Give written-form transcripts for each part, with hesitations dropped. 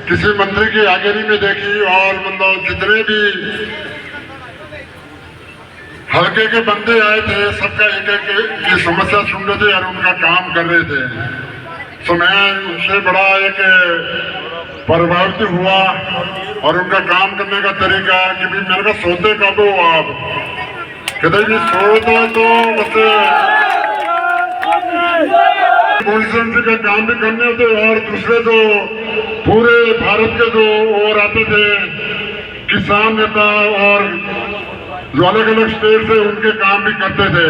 किसी मंत्री की आगेरी में देखी और मतलब जितने भी हल्के के बंदे आए थे सबका एक एक की समस्या सुन रहे थे और उनका काम कर रहे थे। तो मैं उनसे बड़ा एक प्रभावित हुआ और उनका काम करने का तरीका कि भी मेरे को सोते कब हो आप, कहते भी सोते तो बस कॉन्स्टिट्यूंसी का काम भी करने होते और दूसरे जो पूरे भारत के जो और आते थे किसान नेता और जो अलग अलग स्टेट से उनके काम भी करते थे।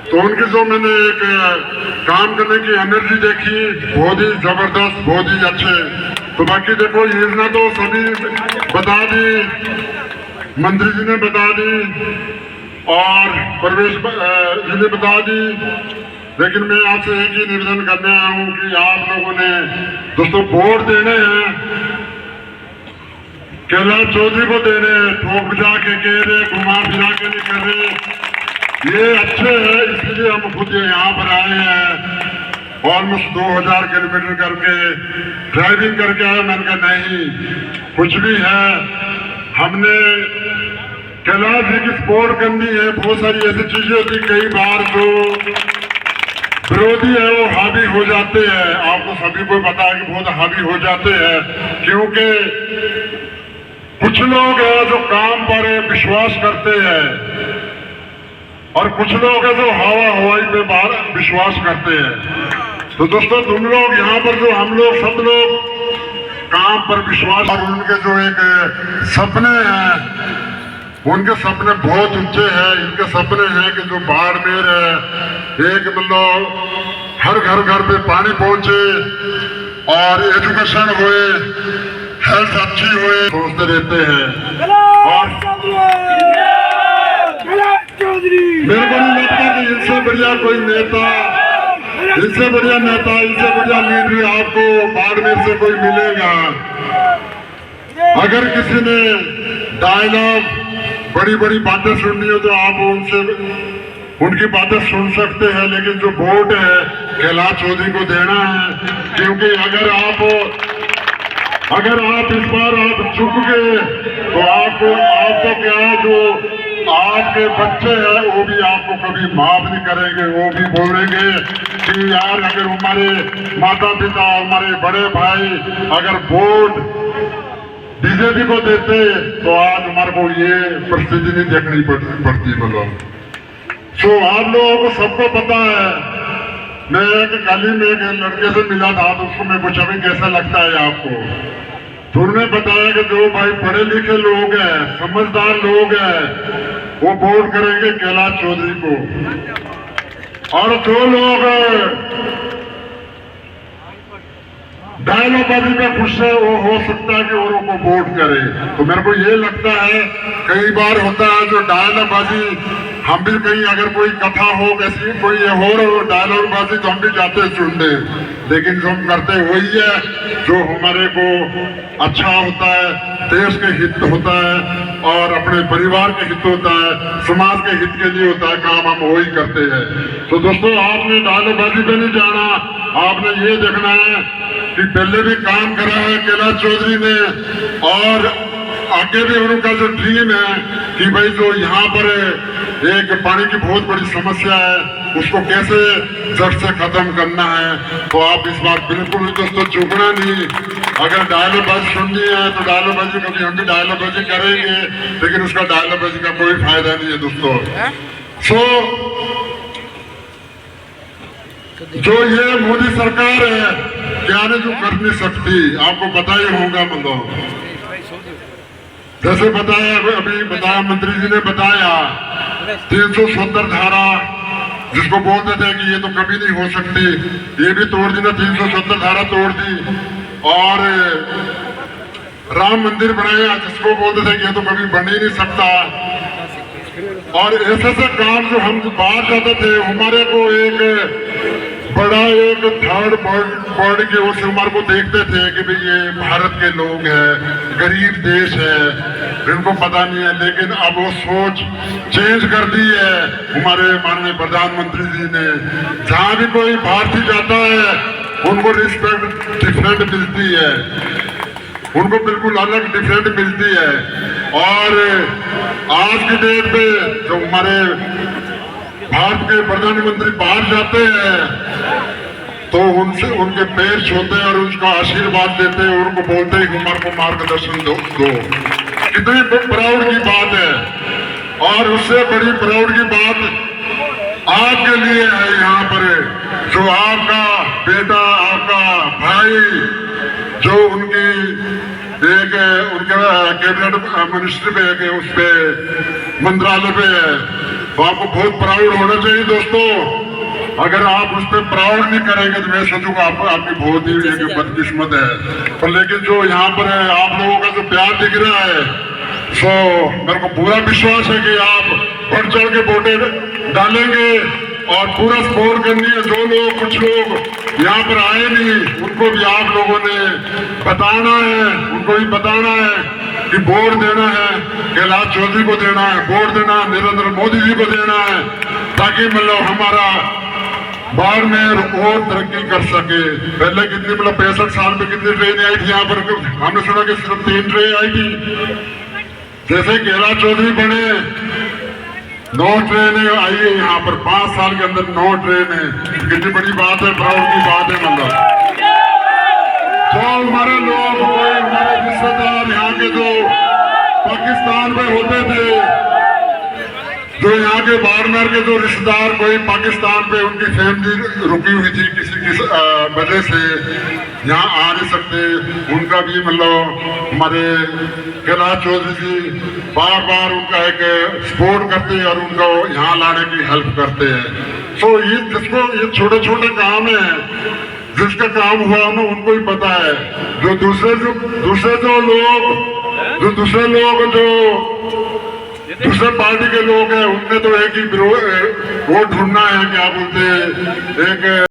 तो उनकी जो मैंने एक काम करने की एनर्जी देखी बहुत ही जबरदस्त, बहुत ही अच्छे। तो बाकी देखो योजना तो सभी बता दी, मंत्री जी ने बता दी और प्रवेश जी ने बता दी, लेकिन मैं आपसे एक ही निवेदन करने आया हूँ कि आप लोगों ने दोस्तों वोट देने हैं, कैलाश चौधरी को देने, ठोक बजा के कह रहे, घुमा फिरा के नहीं कर रहे, ये अच्छे है इसलिए हम खुद यहाँ पर आए हैं। ऑलमोस्ट 2000 किलोमीटर करके ड्राइविंग करके आए। मैंने कहा नहीं, कुछ भी है, हमने कैलाश जी की सपोर्ट करनी है। बहुत सारी ऐसी चीजें होती कई बार जो विरोधी है वो हावी हो जाते हैं, आपको सभी को पता है कि बहुत हावी हो जाते हैं, क्योंकि कुछ लोग हैं जो काम पर विश्वास करते हैं और कुछ लोग हैं जो हवा हवाई पे बाहर विश्वास करते हैं। तो दोस्तों तुम लोग यहाँ पर जो हम लोग सब लोग काम पर विश्वास और उनके जो एक सपने हैं, उनके सपने बहुत ऊंचे हैं। इनके सपने हैं कि जो बाड़मेर है एक मतलब हर घर पे पानी पहुंचे और एजुकेशन होए, हेल्थ अच्छी होए, सोचते रहते हैं। और मेरे को नहीं लगता कि इनसे बढ़िया कोई नेता, इनसे बढ़िया नेता, इनसे बढ़िया लीडर आपको बाड़मेर से कोई मिलेगा। अगर किसी ने डायलॉग बड़ी बड़ी बातें सुननी हो तो आप उनसे उनकी बातें सुन सकते हैं, लेकिन जो वोट है कैलाश चौधरी को देना है। क्योंकि अगर आप इस बार आप चुप गए तो आपको क्या है, जो आपके बच्चे हैं वो भी आपको कभी माफ नहीं करेंगे। वो भी बोलेंगे कि यार अगर हमारे माता पिता, हमारे बड़े भाई अगर वोट बीजेपी को देते तो आज हमारे को ये परिस्थिति नहीं देखनी पड़ती। मतलब सो आप लोगों को सबको पता है, मैं एक गली में एक लड़के से मिला था तो उसको मैं पूछा भी कैसा लगता है आपको, तो उन्होंने बताया कि जो भाई पढ़े लिखे लोग हैं, समझदार लोग हैं, वो वोट करेंगे कैलाश चौधरी को। और जो लोग डायलॉगबाजी में खुश है वो हो सकता है कि औरों को वोट करे। तो मेरे को ये लगता है कई बार होता है जो डायलॉगबाजी, हम भी कहीं अगर कोई कथा हो कैसी कोई हो डायलॉगबाजी तो हम भी जाते हैं सुनने, लेकिन जो हम करते वही है जो हमारे को अच्छा होता है, देश के हित होता है और अपने परिवार के हित होता है, समाज के हित के लिए होता है काम, हम वही करते हैं। तो दोस्तों आपने डायलॉगबाजी पे नहीं जाना, आपने ये देखना है कि पहले भी काम करा है कैलाश चौधरी ने और आगे भी उनका जो ड्रीम है कि भाई जो यहाँ पर एक पानी की बहुत बड़ी समस्या है उसको कैसे जड़ से खत्म करना है। तो आप इस बार बिल्कुल दोस्तों चूकना नहीं। अगर डायलॉगबाजी सुननी है तो डायलॉगबाजी कभी हम भी डायलॉगबाजी करेंगे, लेकिन उसका डायलॉगबाजी का कोई फायदा नहीं है दोस्तों। जो ये मोदी सरकार है क्या ने जो कर नहीं सकती, आपको पता ही होगा। मतलब जैसे बताया अभी बताया मंत्री जी ने बताया 370 धारा जिसको बोलते थे कि ये तो कभी नहीं हो सकती, ये भी तोड़ दी ना, 370 धारा तोड़ दी। और राम मंदिर बनाया जिसको बोलते थे कि ये तो कभी बन ही नहीं सकता। और ऐसे ऐसे काम जो हम बाहर जाते थे हमारे को एक बड़ा एक थर्ड वर्ल्ड की ओर से हमारे को देखते थे कि भाई ये भारत के लोग हैं, गरीब देश है, इनको पता नहीं है। लेकिन अब वो सोच चेंज कर दी है हमारे माननीय प्रधानमंत्री जी ने। जहाँ भी कोई भारतीय जाता है उनको रिस्पेक्ट डिफरेंट मिलती है। उनको बिल्कुल अलग डिफरेंट मिलती है। और आज की डेट पे जो हमारे भारत के प्रधानमंत्री बाहर जाते हैं तो उनसे उनके पैर छूते हैं और उसका आशीर्वाद देते हैं, उनको बोलते हैं कुमार को मार्गदर्शन दो। कितनी प्राउड की बात है। और उससे बड़ी प्राउड की बात आपके लिए है यहाँ पर, जो आपका बेटा, आपका भाई, जो उनकी एक उनके कैबिनेट मिनिस्ट्री पे है, उस पे मंत्रालय पे है, तो आपको बहुत प्राउड होना चाहिए दोस्तों। अगर आप उस पर प्राउड नहीं करेंगे तो मैं सोचूंगा आपकी बहुत ही एक बदकिस्मत है। पर लेकिन जो यहाँ पर है, आप लोगों का जो प्यार दिख रहा है, सो मेरे को पूरा विश्वास है कि आप बढ़ चढ़ के वोटें डालेंगे और पूरा सपोर्ट करनी है। जो लोग, कुछ लोग यहाँ पर आए नहीं, उनको भी आप लोगों ने बताना है, उनको भी बताना है कि वोट देना है कैलाश चौधरी को देना है, वोट देना है नरेंद्र मोदी जी को देना है, ताकि मतलब हमारा बाड़मेर और तरक्की कर सके। पहले कितनी मतलब 65 साल में कितनी ट्रेन आई थी यहाँ पर, हमने सुना कि सिर्फ 3 ट्रेन आई थी। जैसे कैलाश चौधरी बने 9 ट्रेनें आई है यहाँ पर, 5 साल के अंदर 9 ट्रेनें, कितनी बड़ी बात है, प्राउड की बात है। मतलब जो हमारे लोग, कोई हमारे रिश्तेदार यहाँ के जो पाकिस्तान में होते थे, जो यहाँ के बाड़मेर के जो रिश्तेदार कोई पाकिस्तान पे उनकी फैमिली रुकी हुई थी किसी वजह से यहाँ आ नहीं सकते, उनका भी मतलब हमारे कैलाश चौधरी जी बार बार उनका एक सपोर्ट करते हैं और उनको यहाँ लाने की हेल्प करते हैं। सो ये जिसको ये छोटे छोटे काम है, जिसका काम हुआ ना उनको ही पता है। जो दूसरे पार्टी के लोग हैं, उनने तो एक ही वोट ढूंढना है, क्या बोलते हैं, एक